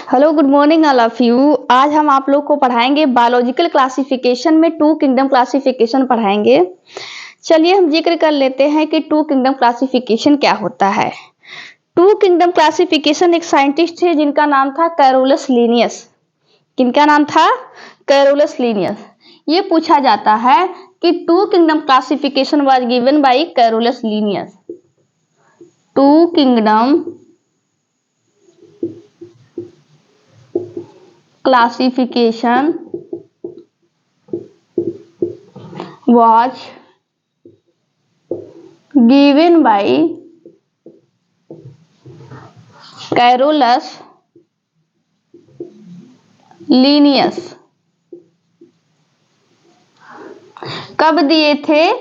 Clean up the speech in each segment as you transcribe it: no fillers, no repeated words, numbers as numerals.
Hello good morning all of you. आज हम आप लोग को पढ़ाएंगे बायोलॉजिकल क्लासिफिकेशन में टू किंगडम क्लासिफिकेशन पढ़ाएंगे। चलिए हम जिक्र कर लेते हैं कि टू किंगडम क्लासिफिकेशन क्या होता है। टू किंगडम क्लासिफिकेशन एक साइंटिस्ट थे जिनका नाम था कैरोलस लीनियस। किनका नाम था? Carolus Linnaeus. ये पूछा जाता है कि two kingdom classification was given by Carolus Linnaeus. Two kingdom classification was given by Carolus Linnaeus। कब दिए थे?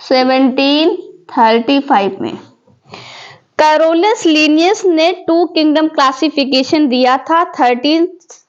1735 में। कैरोलस लीनियस ने टू किंगडम क्लासिफिकेशन दिया था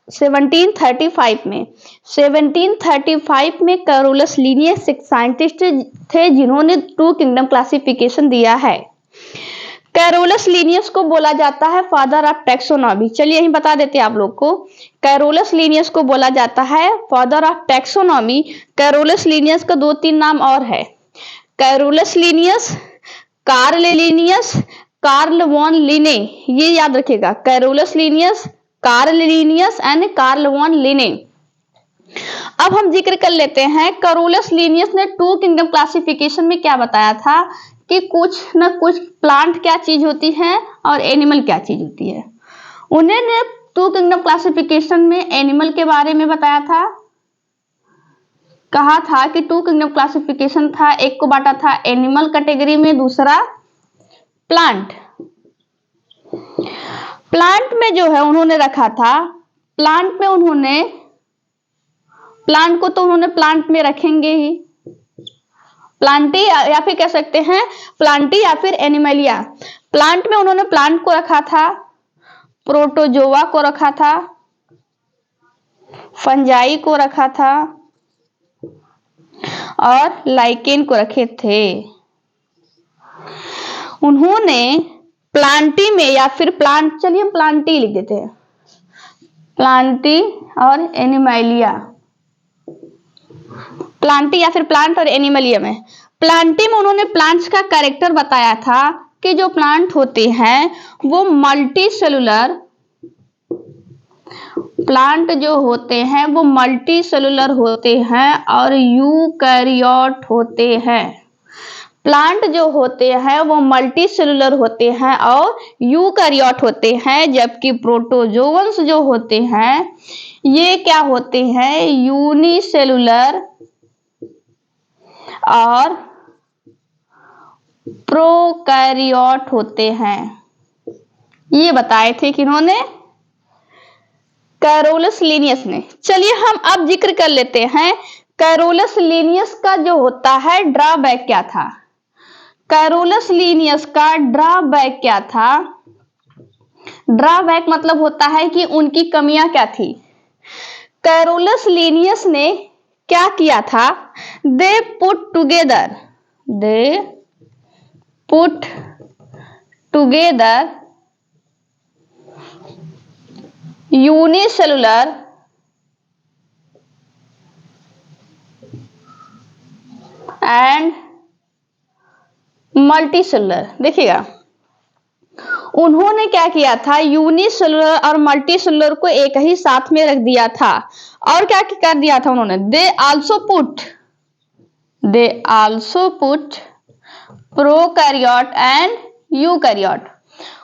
1735 में। 1735 में कैरोलस लीनियस एक साइंटिस्ट थे जिन्होंने टू किंगडम क्लासिफिकेशन दिया है। कैरोलस लीनियस को बोला जाता है फादर ऑफ टैक्सोनॉमी। चलिए यही बता देते हैं आप लोग को। कैरोलस लीनियस को बोला जाता है father of taxonomy. Carolus Linnaeus का 2-3 नाम और है। Carolus Linnaeus, Carl Linnaeus, Carl von Linné. ये याद रखिएगा, Carolus Linnaeus, Carl Linnaeus and Carl von Linné. अब हम जिक्र कर लेते हैं कैरोलस लीनियस ने टू किंगडम क्लासिफिकेशन में क्या बताया था कि कुछ न कुछ प्लांट क्या चीज होती है और एनिमल क्या चीज होती है। उन्होंने टू किंगडम क्लासिफिकेशन में एनिमल के बारे में बताया था। कहा था कि टू किंगडम क्लासिफिकेशन था, एक को बांटा था एनिमल कैटेगरी में, दूसरा प्लांट। प्लांट में जो है उन्होंने रखा था, प्लांट में उन्होंने प्लांट को तो उन्होंने प्लांट में रखेंगे ही, प्लांटी या फिर कह सकते हैं प्लांटी या फिर एनिमलिया। प्लांट में उन्होंने प्लांट को रखा था, प्रोटोजोआ को रखा था, फंजाई को रखा था और लाइकेन को रखे थे। उन्होंने प्लांटी में या फिर प्लांट, चलिए हम प्लांटी लिख देते हैं, प्लांटी और एनिमलिया। प्लांटी या फिर प्लांट और एनिमलिया में, प्लांटी में उन्होंने प्लांट्स का कैरेक्टर बताया था कि जो प्लांट होते हैं वो मल्टी सेलुलर, प्लांट जो होते हैं वो मल्टी सेलुलर होते हैं और यूकैरियोट होते हैं। प्लांट जो होते हैं वो मल्टी सेलुलर होते हैं और यूकैरियोट होते हैं, जबकि प्रोटोजोअन्स जो होते हैं ये क्या होते हैं? यूनिसेलुलर और प्रोकैरियोट होते हैं। ये बताए थे किन्होंने? कैरोलस लीनियस ने। चलिए हम अब जिक्र कर लेते हैं कैरोलस लीनियस का जो होता है ड्रॉबैक क्या था। कैरोलस लीनियस का ड्रॉबैक क्या था? ड्रॉबैक मतलब होता है कि उनकी कमियां क्या थी। कैरोलस लीनियस ने क्या किया था? They put together unicellular and multicellular. देखिएगा, उन्होंने क्या किया था? यूनिसेलुलर और मल्टीसेलुलर को एक ही साथ में रख दिया था। और क्या कर दिया था उन्होंने? They also put prokaryote and eukaryote.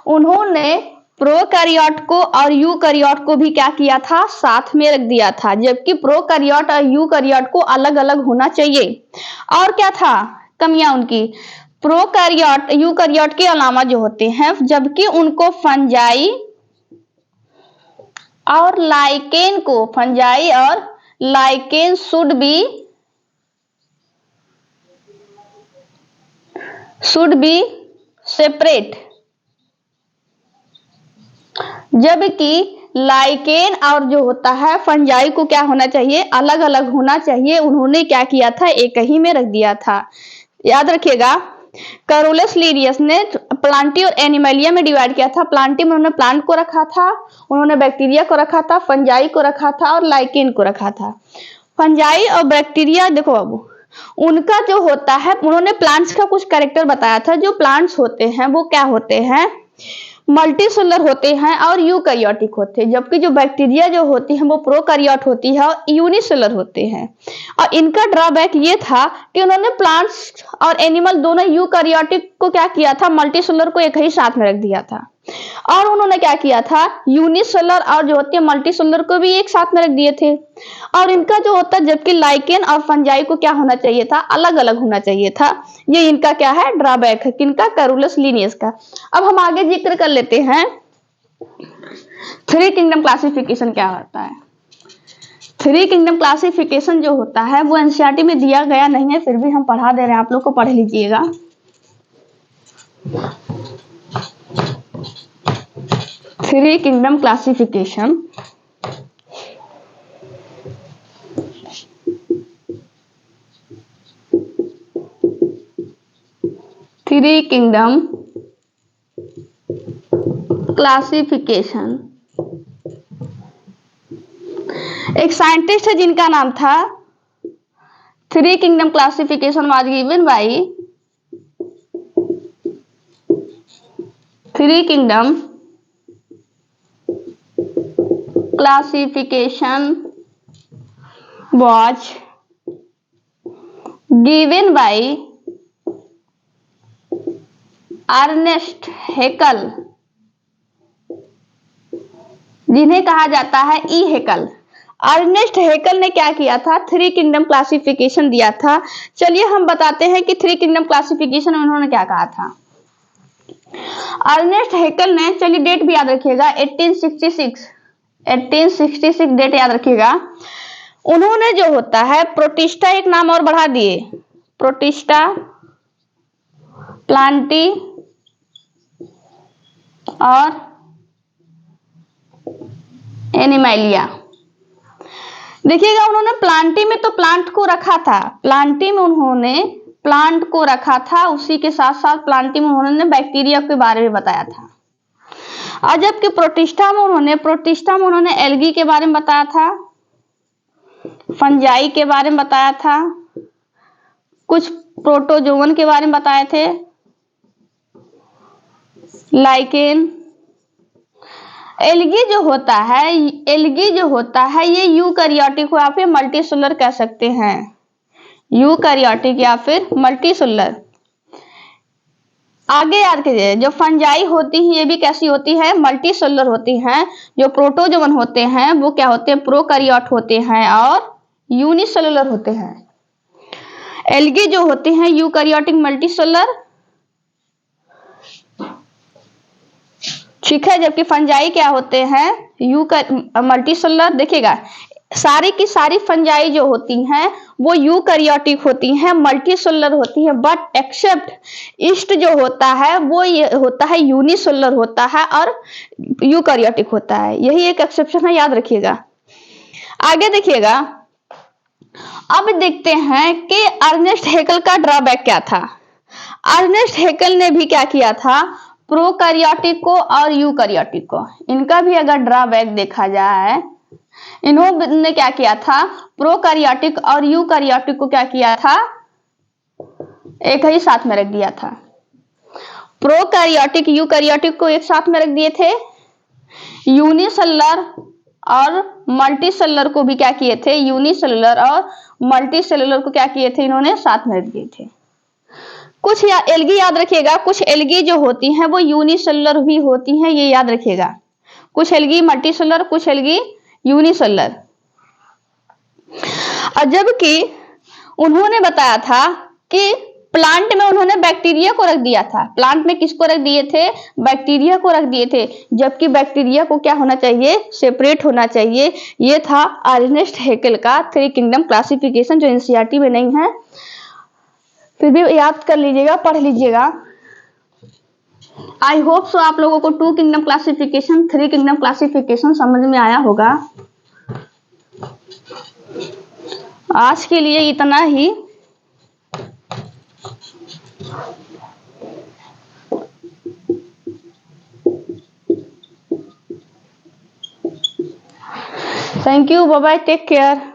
उन्होंने प्रोकैरियोट को और यूकैरियोट को भी क्या किया था? साथ में रख दिया था, जबकि प्रोकैरियोट और यूकैरियोट को अलग अलग होना चाहिए। और क्या था कमियां उनकी? प्रोकैरियोट यूकैरियोट के अलावा जो होते हैं, जबकि उनको फंजाई और लाइकेन शुड बी सेपरेट, जबकि लाइकेन और जो होता है फंजाई को क्या होना चाहिए? अलग अलग होना चाहिए। उन्होंने क्या किया था? एक ही में रख दिया था। याद रखिएगा, कैरोलस लीनियस ने प्लांटी और एनिमलिया में डिवाइड किया था। प्लांटी में उन्होंने प्लांट को रखा था, उन्होंने बैक्टीरिया को रखा था, फंजाई को रखा था और लाइकेन को रखा था। फंजाई और बैक्टीरिया देखो बाबू, उनका जो होता है, उन्होंने प्लांट्स का कुछ कैरेक्टर बताया था। जो प्लांट्स होते हैं वो क्या होते हैं, मल्टीसेलुलर होते हैं और यूकैरियोटिक होते हैं, जबकि जो बैक्टीरिया जो होती है वो प्रोकैरियोट होती है और यूनिसेलुलर होते हैं। और इनका ड्रॉबैक ये था कि उन्होंने प्लांट्स और एनिमल दोनों यूकैरियोटिक को क्या किया था, मल्टीसेलुलर को एक ही साथ में रख दिया था। और उन्होंने क्या किया था, यूनिसेलुलर और जो होती है मल्टीसेलुलर को भी एक साथ में रख दिए थे। और इनका जो होता है, जबकि लाइकेन और फंजाई को क्या होना चाहिए था, अलग अलग होना चाहिए था। ये इनका क्या है, ड्रॉबैक है किनका, कैरोलस लीनियस का। अब हम आगे जिक्र कर लेते हैं थ्री किंगडम क्लासिफिकेशन क्या होता है। थ्री किंगडम क्लासिफिकेशन जो होता है वो एनसीईआरटी में दिया गया नहीं है, फिर भी हम पढ़ा दे रहे हैं, आप लोग को पढ़ लीजिएगा। Three kingdom classification three kingdom classification एक साइंटिस्ट है जिनका नाम था three kingdom classification was given by three kingdom classification was given by Ernst Haeckel, जिन्हें कहा जाता है ई हेकल। अर्नेस्ट हेकल ने क्या किया था, थ्री किंगडम क्लासिफिकेशन दिया था। चलिए हम बताते हैं कि थ्री किंगडम क्लासिफिकेशन में उन्होंने क्या कहा था। अर्नेस्ट हेकल ने, चलिए डेट भी याद रखिएगा, 1866 डेट याद रखिएगा। उन्होंने जो होता है प्रोटिस्टा, एक नाम और बढ़ा दिए, प्रोटिस्टा, प्लांटी और एनिमलिया। देखिएगा उन्होंने प्लांटी में तो प्लांट को रखा था, प्लांटी में उन्होंने प्लांट को रखा था, उसी के साथ साथ प्लांटी में उन्होंने बैक्टीरिया के बारे में बताया था। और जबकि प्रोटिस्टा में उन्होंने एल्गी के बारे में बताया था, फंजाई के बारे में बताया था, कुछ प्रोटोजोवन के बारे में बताए थे, लाइकेन। एल्गी जो होता है ये यूकैरियोटिक या फिर मल्टीसेलुलर कह सकते हैं, यूकैरियोटिक या फिर मल्टीसेलुलर। आगे याद कीजिए, जो फंजाई होती है ये भी कैसी होती है, मल्टीसेलुलर होती हैं। जो प्रोटोजोवन होते हैं वो क्या होते हैं, प्रोकैरियोट होते हैं और यूनिसेलुलर होते हैं। एल्गी जो होते हैं यूकैरियोटिक मल्टीसेलुलर, ठीक है, जबकि फंजाई क्या होते हैं, मल्टीसेलुलर। देखिएगा सारी की सारी फंजाई जो होती हैं वो यूकैरियोटिक होती हैं, मल्टीसेलुलर होती हैं, बट एक्सेप्ट ईस्ट जो होता है वो ये होता है यूनिसेलुलर होता है और यूकैरियोटिक होता है। यही एक एक्सेप्शन है, याद रखिएगा। आगे देखिएगा, अब देखते हैं कि अर्नेस्ट हेकल का ड्रॉबैक क्या था। अर्नेस्ट हेकल ने भी क्या किया था, प्रोकैरियोटिक को और यूकैरियोटिक को, इनका भी अगर ड्रॉबैक देखा जाए, इन्होंने क्या किया था, प्रोकैरियोटिक और यूकैरियोटिक को क्या किया था, एक ही साथ में रख दिया था। प्रोकैरियोटिक यूकैरियोटिक को एक साथ में रख दिए थे, यूनिसेलुलर और मल्टीसेलुलर को भी क्या किए थे, यूनिसेलुलर और मल्टीसेलुलर को क्या किए थे, इन्होंने साथ में रख दिए थे। कुछ एल्गी याद रखिएगा, कुछ एल्गी जो होती हैं वो यूनिसेलुलर भी होती हैं, ये याद रखिएगा। कुछ एल्गी मल्टीसेलुलर, कुछ एल्गी यूनिसेलुलर। और जबकि उन्होंने बताया था कि प्लांट में उन्होंने बैक्टीरिया को रख दिया था, प्लांट में किसको रख दिए थे, बैक्टीरिया को रख दिए थे, जबकि बैक्टीरिया को क्या होना चाहिए, सेपरेट होना चाहिए। ये था अर्नेस्ट हेकल का थ्री किंगडम क्लासिफिकेशन, जो एनसीईआरटी में नहीं है, फिर भी याद कर लीजिएगा, पढ़ लीजिएगा। आई होप सो आप लोगों को two kingdom classification, three kingdom classification समझ में आया होगा। आज के लिए इतना ही। Thank you, bye bye, take care.